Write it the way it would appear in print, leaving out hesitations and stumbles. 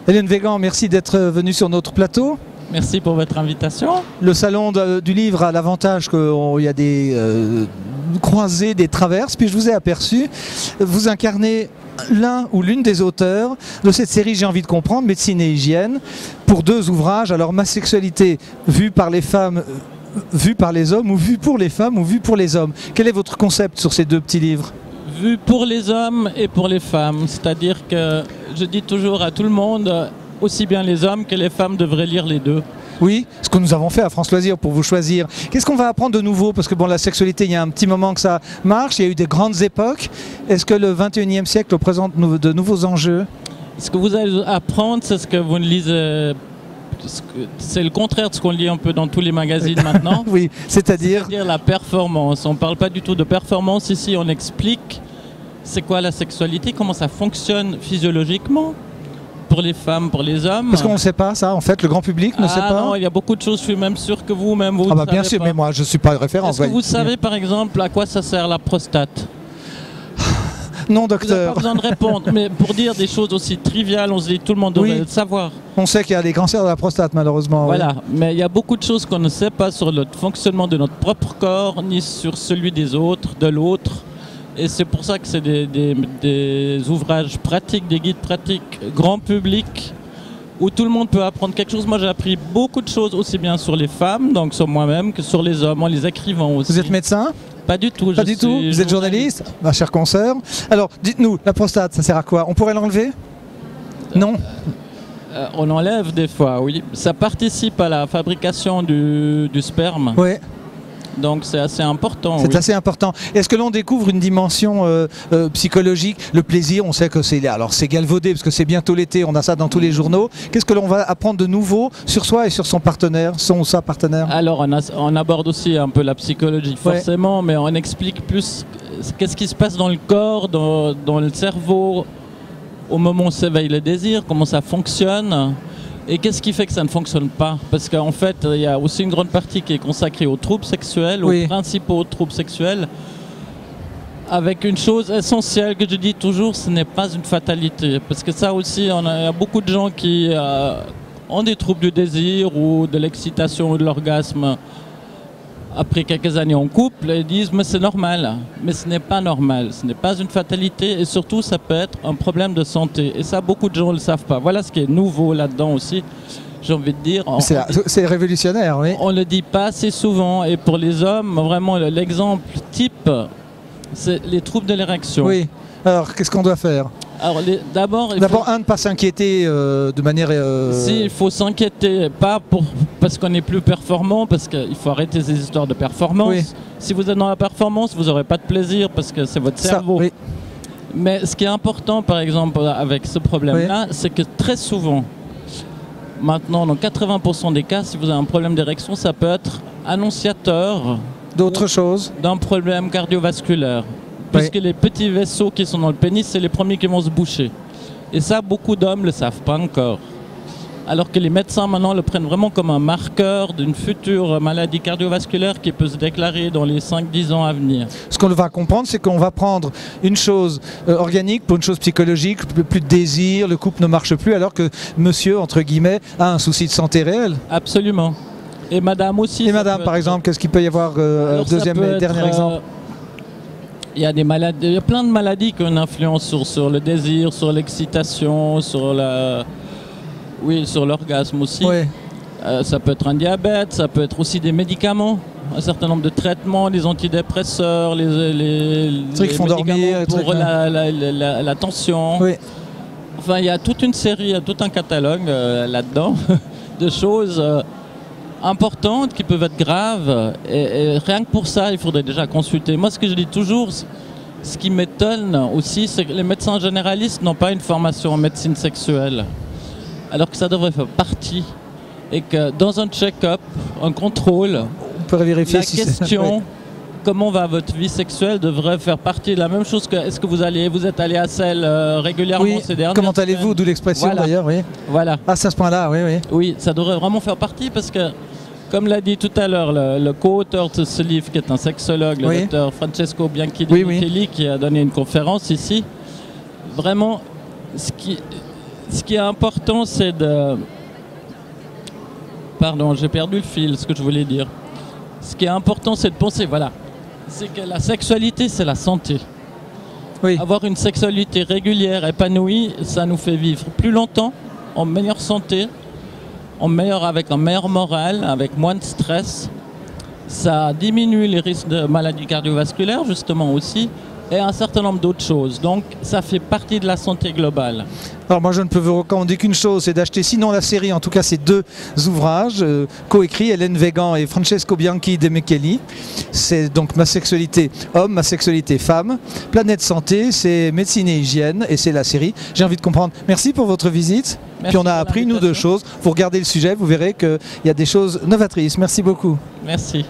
Hélène Végan, merci d'être venue sur notre plateau. Merci pour votre invitation. Le salon du livre a l'avantage qu'il y a des croisées, des traverses, puis je vous ai aperçu, vous incarnez l'un ou l'une des auteurs de cette série J'ai envie de comprendre, médecine et hygiène, pour 2 ouvrages. Alors ma sexualité vue par les femmes, vue par les hommes, ou vue pour les femmes, ou vue pour les hommes. Quel est votre concept sur ces 2 petits livres? Vu pour les hommes et pour les femmes, c'est-à-dire que je dis toujours à tout le monde, aussi bien les hommes que les femmes devraient lire les 2. Oui, ce que nous avons fait à France Loisirs pour vous choisir. Qu'est-ce qu'on va apprendre de nouveau? Parce que bon, la sexualité, il y a un petit moment que ça marche, il y a eu des grandes époques. Est-ce que le 21e siècle présente de nouveaux enjeux? Ce que vous allez apprendre, c'est ce que vous ne lisez... C'est le contraire de ce qu'on lit un peu dans tous les magazines maintenant. Oui, c'est-à-dire la performance. On ne parle pas du tout de performance ici, on explique c'est quoi la sexualité, comment ça fonctionne physiologiquement pour les femmes, pour les hommes. Parce qu'on ne sait pas ça, en fait, le grand public ne sait pas. Non, il y a beaucoup de choses, je suis même sûr que vous-même, vous ah bah bien sûr, pas. Mais moi je ne suis pas référence. Est-ce que vous savez par exemple à quoi ça sert la prostate? Non, Vous n'avez docteur. pas besoin de répondre, mais pour dire des choses aussi triviales, on se dit tout le monde devrait le savoir. On sait qu'il y a des cancers de la prostate, malheureusement. Voilà, oui. mais il y a beaucoup de choses qu'on ne sait pas sur le fonctionnement de notre propre corps, ni sur celui des autres, de l'autre. Et c'est pour ça que c'est des ouvrages pratiques, des guides pratiques grand public, où tout le monde peut apprendre quelque chose. Moi, j'ai appris beaucoup de choses, aussi bien sur les femmes, donc sur moi-même, que sur les hommes, en les écrivant aussi. Vous êtes médecin? Pas du tout. Pas du tout. Vous êtes journaliste, ma chère consoeur. Alors, dites-nous, la prostate, ça sert à quoi? On pourrait l'enlever? Non. On enlève des fois, oui. Ça participe à la fabrication du sperme. Oui. Donc c'est assez important. C'est assez important. Est-ce que l'on découvre une dimension psychologique? Le plaisir, on sait que c'est là. Alors c'est galvaudé parce que c'est bientôt l'été, on a ça dans tous les journaux. Qu'est-ce que l'on va apprendre de nouveau sur soi et sur son partenaire, son ou sa partenaire? Alors on aborde aussi un peu la psychologie forcément, mais on explique plus qu'est-ce qui se passe dans le corps, dans le cerveau, au moment où s'éveille le désir, comment ça fonctionne. Et qu'est-ce qui fait que ça ne fonctionne pas? Parce qu'en fait, il y a aussi une grande partie qui est consacrée aux troubles sexuels, aux principaux troubles sexuels, avec une chose essentielle que je dis toujours, ce n'est pas une fatalité. Parce que ça aussi, il y a beaucoup de gens qui ont des troubles du désir ou de l'excitation ou de l'orgasme après quelques années en couple et disent mais c'est normal. Mais ce n'est pas normal, ce n'est pas une fatalité et surtout ça peut être un problème de santé. Et ça, beaucoup de gens ne le savent pas. Voilà ce qui est nouveau là-dedans aussi, j'ai envie de dire. C'est révolutionnaire, oui. On ne le dit pas assez souvent et pour les hommes, vraiment l'exemple type, c'est les troubles de l'érection. Oui, alors qu'est-ce qu'on doit faire? Alors, d'abord, ne pas s'inquiéter de manière... Si, il faut s'inquiéter, pas parce qu'on est plus performant, parce qu'il faut arrêter ces histoires de performance. Oui. Si vous êtes dans la performance, vous n'aurez pas de plaisir parce que c'est votre cerveau. Oui. Mais ce qui est important, par exemple, avec ce problème-là, c'est que très souvent, maintenant, dans 80% des cas, si vous avez un problème d'érection, ça peut être annonciateur d'autre chose, d'un problème cardiovasculaire. Puisque les petits vaisseaux qui sont dans le pénis, c'est les premiers qui vont se boucher. Et ça, beaucoup d'hommes ne le savent pas encore. Alors que les médecins maintenant le prennent vraiment comme un marqueur d'une future maladie cardiovasculaire qui peut se déclarer dans les 5-10 ans à venir. Ce qu'on va comprendre, c'est qu'on va prendre une chose organique pour une chose psychologique, plus de désir, le couple ne marche plus, alors que monsieur, entre guillemets, a un souci de santé réel. Absolument. Et madame aussi. Et madame, par exemple, qu'est-ce qu'il peut y avoir deuxième et dernier exemple? Il y a des maladies, il y a plein de maladies qui ont une influence sur le désir, sur l'excitation, sur l'orgasme aussi. Oui. Ça peut être un diabète, ça peut être aussi des médicaments, un certain nombre de traitements, les antidépresseurs, les trucs qui font dormir, pour la tension. Oui. Enfin, il y a toute une série, il y a tout un catalogue là-dedans de choses importantes qui peuvent être graves et rien que pour ça il faudrait déjà consulter. Moi ce que je dis toujours, ce qui m'étonne aussi, c'est que les médecins généralistes n'ont pas une formation en médecine sexuelle alors que ça devrait faire partie et que dans un check-up, un contrôle, on peut vérifier la question comment va votre vie sexuelle devrait faire partie de la même chose que est-ce que vous êtes allé à celle régulièrement ces dernières comment allez-vous, d'où l'expression d'ailleurs, oui. Voilà. Ah, c'est à ce point-là, oui, oui. Oui, ça devrait vraiment faire partie parce que comme l'a dit tout à l'heure le co-auteur de ce livre, qui est un sexologue, le docteur Francesco Bianchi-Di Micheli, qui a donné une conférence ici, vraiment, ce qui est important, c'est de... Pardon, j'ai perdu le fil, ce que je voulais dire. Ce qui est important, c'est de penser, voilà, c'est que la sexualité, c'est la santé. Oui. Avoir une sexualité régulière, épanouie, ça nous fait vivre plus longtemps, en meilleure santé, avec un meilleur moral, avec moins de stress. Ça diminue les risques de maladies cardiovasculaires, justement aussi, et un certain nombre d'autres choses. Donc, ça fait partie de la santé globale. Alors moi je ne peux vous recommander qu'une chose, c'est d'acheter sinon la série, en tout cas ces deux ouvrages coécrits, Hélène Végan et Francesco Bianchi de Micheli. C'est donc Ma sexualité homme, ma sexualité femme. Planète Santé, c'est médecine et hygiène et c'est la série. J'ai envie de comprendre. Merci pour votre visite. Merci. Puis on a appris une ou deux choses. Vous regardez le sujet, vous verrez qu'il y a des choses novatrices. Merci beaucoup. Merci.